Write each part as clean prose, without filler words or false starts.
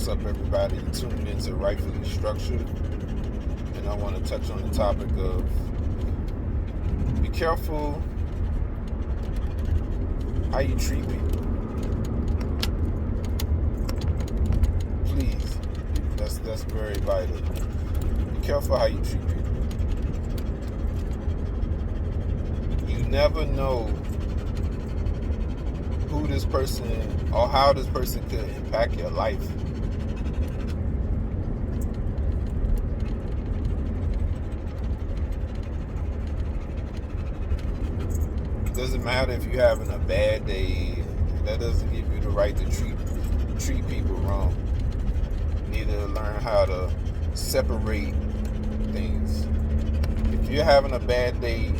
What's up, everybody? Tuned into Rightfully Structured, and I want to touch on the topic of be careful how you treat people. Please, that's very vital. Be careful how you treat people. You never know who this person or how this person could impact your life. It doesn't matter if you're having a bad day. That doesn't give you the right to treat people wrong. You need to learn how to separate things. If you're having a bad day,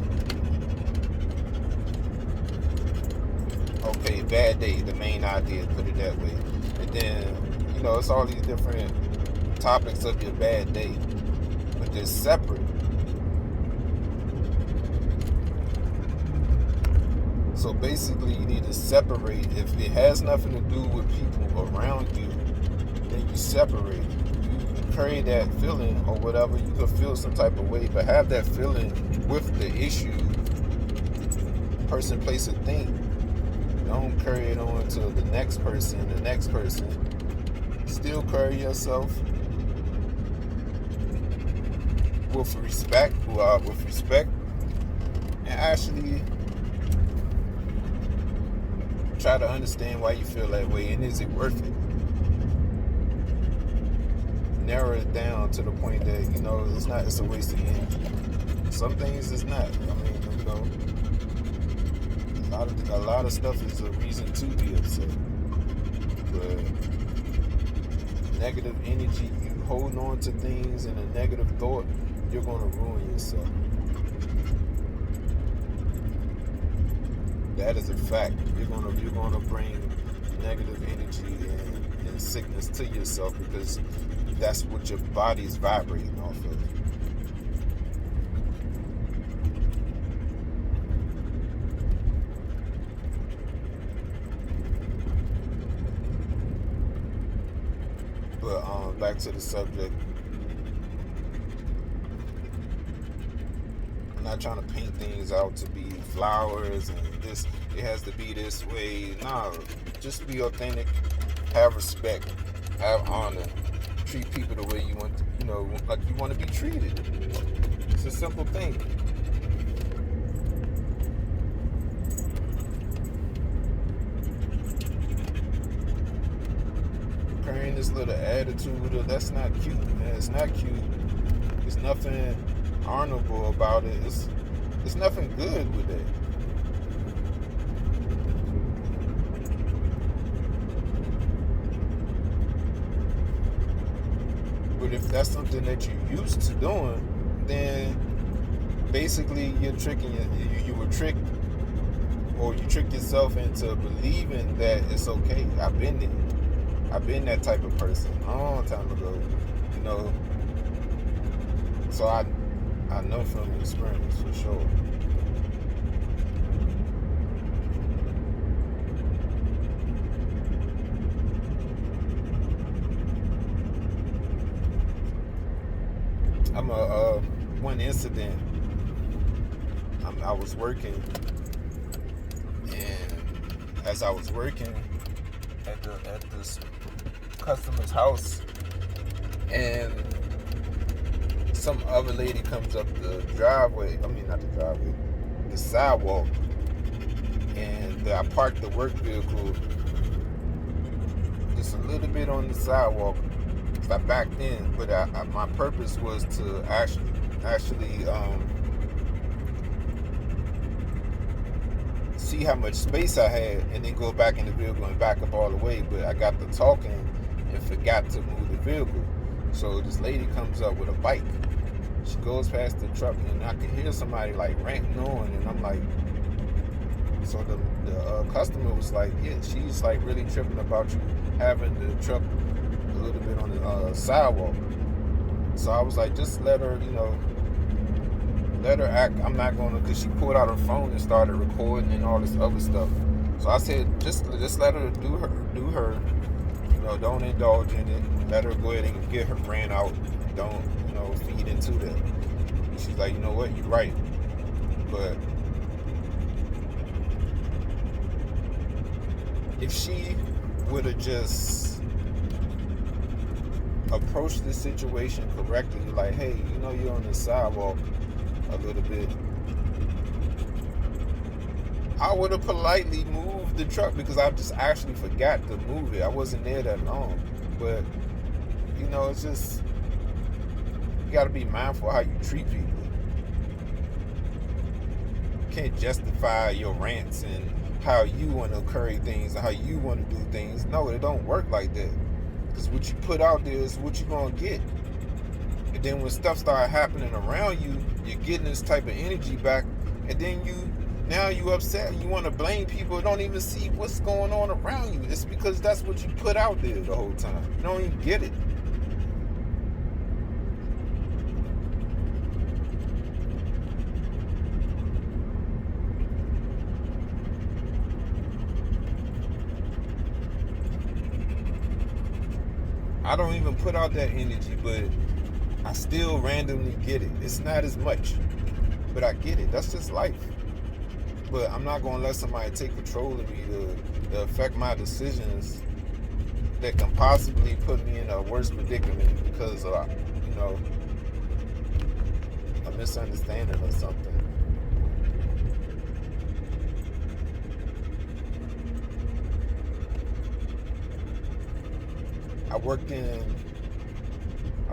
okay, bad day, the main idea, put it that way. And then, it's all these different topics of your bad day, but they're separate. So basically, you need to separate. If it has nothing to do with people around you, then you separate. You carry that feeling or whatever. You could feel some type of way, but have that feeling with the issue, person, place, or thing. Don't carry it on to the next person. Still carry yourself with respect, and actually try to understand why you feel that way, and is it worth it? Narrow it down to the point that it's a waste of energy. Some things it's not. A lot of stuff is a reason to be upset. But negative energy, you holding on to things and a negative thought, you're going to ruin yourself. That is a fact. You're going to bring negative energy and sickness to yourself, because that's what your body is vibrating off of. But back to the subject. I'm not trying to paint things out to be flowers and this. It has to be this way. No, just be authentic. Have respect. Have honor. Treat people the way you want. Like you want to be treated. It's a simple thing. Carrying this little attitude, that's not cute, man. It's not cute. There's nothing honorable about it. It's nothing good with it. But if that's something that you're used to doing, then basically you're tricking you were tricked, or you trick yourself into believing that it's okay. I've been there. I've been that type of person a long time ago, so I know from experience for sure. One incident, I was working, and as I was working at this customer's house, and some other lady comes up the driveway. Not the driveway, the sidewalk, and I parked the work vehicle just a little bit on the sidewalk. I backed in, but my purpose was to actually see how much space I had, and then go back in the vehicle and back up all the way. But I got to talking and forgot to move the vehicle. So this lady comes up with a bike. She goes past the truck, and I can hear somebody like ranting on, and I'm like, so the customer was like, yeah, she's like really tripping about you having the truck a little bit on the sidewalk. So I was like, just let her act. I'm not gonna, because she pulled out her phone and started recording and all this other stuff. So I said, just let her do her. don't indulge in it. Let her go ahead and get her brand out. Don't, feed into that. And she's like, you know what, you're right. But if she would have just approached the situation correctly, like, hey, you're on the sidewalk a little bit, I would have politely moved the truck because I just actually forgot to move it. I wasn't there that long. But, it's just, you got to be mindful how you treat people. You can't justify your rants and how you want to carry things and how you want to do things. No, it don't work like that. Because what you put out there is what you're going to get. And then when stuff starts happening around you, you're getting this type of energy back. And then now you upset. You want to blame people who don't even see what's going on around you. It's because that's what you put out there the whole time. You don't even get it. I don't even put out that energy, but I still randomly get it. It's not as much, but I get it. That's just life. But I'm not going to let somebody take control of me to affect my decisions that can possibly put me in a worse predicament because of, a misunderstanding or something. I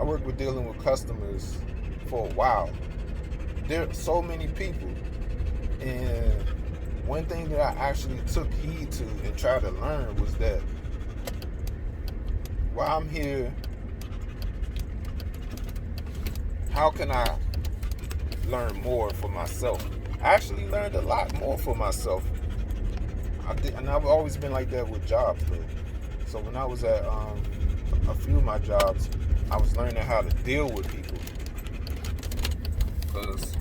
worked with dealing with customers for a while. There are so many people. And one thing that I actually took heed to and tried to learn was that while I'm here, how can I learn more for myself? I actually learned a lot more for myself. And I've always been like that with jobs, though. So when I was at a few of my jobs, I was learning how to deal with people. Because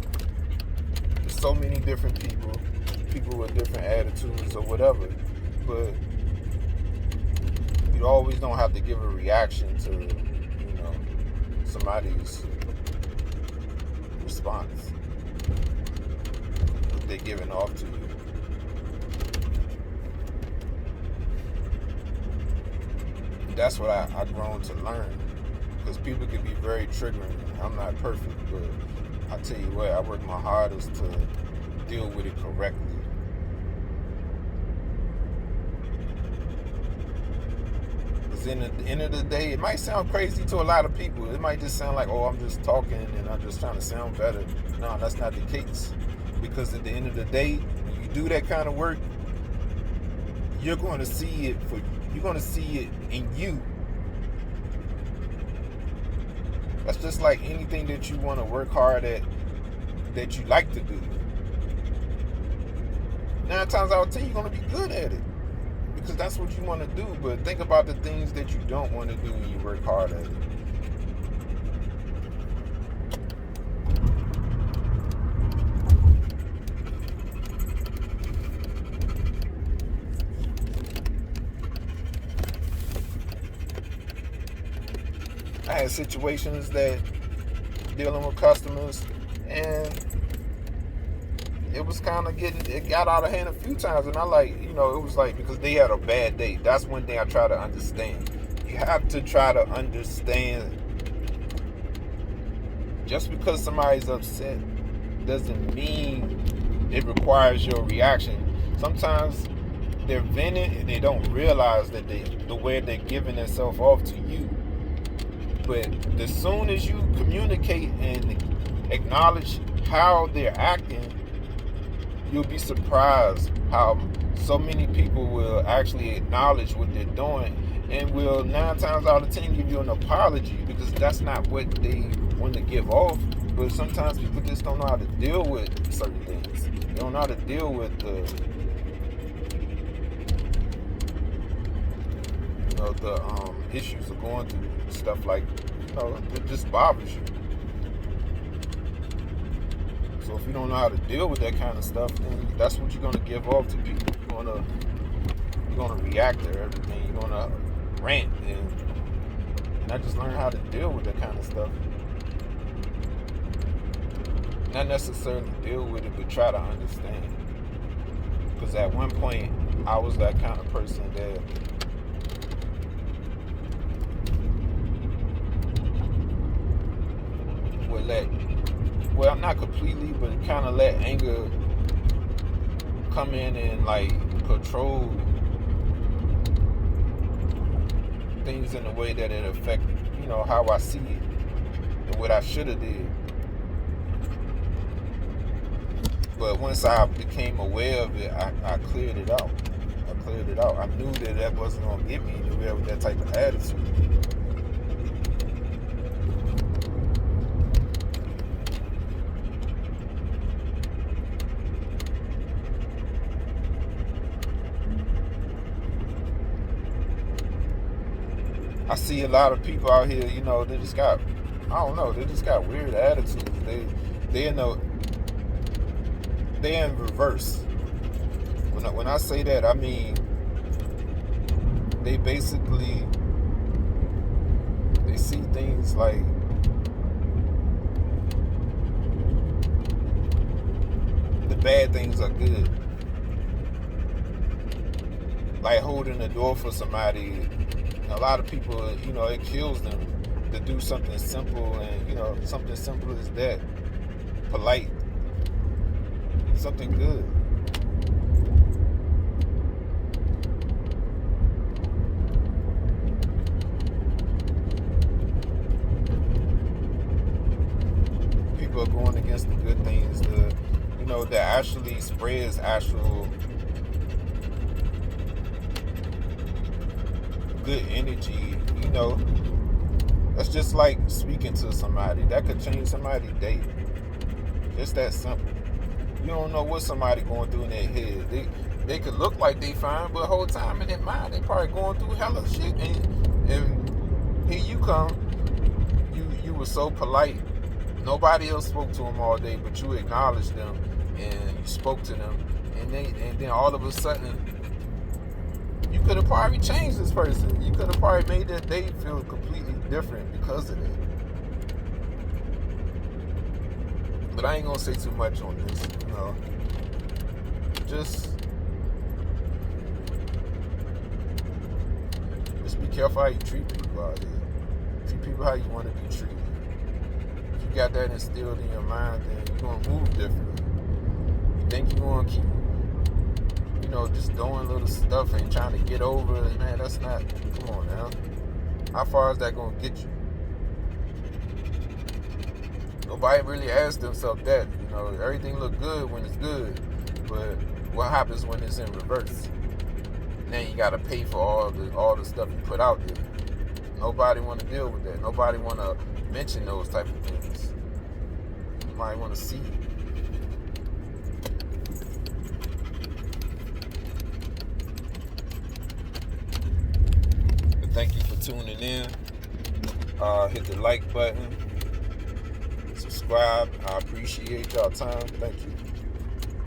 there's so many different people with different attitudes or whatever. But you always don't have to give a reaction to, somebody's response. What they're giving off to you. That's what I've grown to learn, because people can be very triggering. I'm not perfect, but I tell you what, I work my hardest to deal with it correctly. Because in the end of the day, it might sound crazy to a lot of people. It might just sound like, oh, I'm just talking and I'm just trying to sound better. No, that's not the case. Because at the end of the day, when you do that kind of work, you're going to see it in you. That's just like anything that you want to work hard at, that you like to do. 9 times out of 10, you're going to be good at it, because that's what you want to do. But think about the things that you don't want to do when you work hard at it. I had situations that dealing with customers, and it was kind of it got out of hand a few times, and it was like, because they had a bad day. That's one thing I try to understand. You have to try to understand. Just because somebody's upset doesn't mean it requires your reaction. Sometimes they're venting and they don't realize that the way they're giving themselves off to you. But as soon as you communicate and acknowledge how they're acting, you'll be surprised how so many people will actually acknowledge what they're doing and will 9 times out of 10 give you an apology, because that's not what they want to give off. But sometimes people just don't know how to deal with certain things. They don't know how to deal with the issues of going through stuff like, it just bothers you. So if you don't know how to deal with that kind of stuff, then that's what you're going to give off to people. You're going to react to everything. You're going to rant, and I just learned how to deal with that kind of stuff. Not necessarily deal with it, but try to understand. Because at one point, I was that kind of person that would well, not completely, but kind of let anger come in and like control things in a way that it affect, how I see it and what I should have did. But once I became aware of it, I cleared it out. I knew that wasn't gonna get me anywhere with that type of attitude. I see a lot of people out here, they just got, I don't know, they just got weird attitudes. They're in reverse. When I say that, I mean they basically see things like the bad things are good. Like holding the door for somebody. A lot of people, it kills them to do something simple, and something simple as that, polite, something good. People are going against the good things, that actually spreads actual good energy. That's just like speaking to somebody that could change somebody's day. It's that simple. You don't know what somebody going through in their head. They could look like they fine, but the whole time in their mind they probably going through hella shit. And here you come, you were so polite. Nobody else spoke to them all day, but you acknowledged them and you spoke to them, and then all of a sudden, you could have probably changed this person. You could have probably made their day feel completely different because of that. But I ain't gonna say too much on this. Just be careful how you treat people out there. Treat people how you want to be treated. If you got that instilled in your mind, then you're gonna move differently. You think you're gonna keep just doing little stuff and trying to get over it, man, that's not, come on now. How far is that going to get you? Nobody really asked themselves that. Everything look good when it's good, but what happens when it's in reverse? Then you got to pay for all the stuff you put out there. Nobody want to deal with that. Nobody want to mention those type of things. Nobody want to see it. Thank you for tuning in. Hit the like button. Subscribe. I appreciate y'all time. Thank you.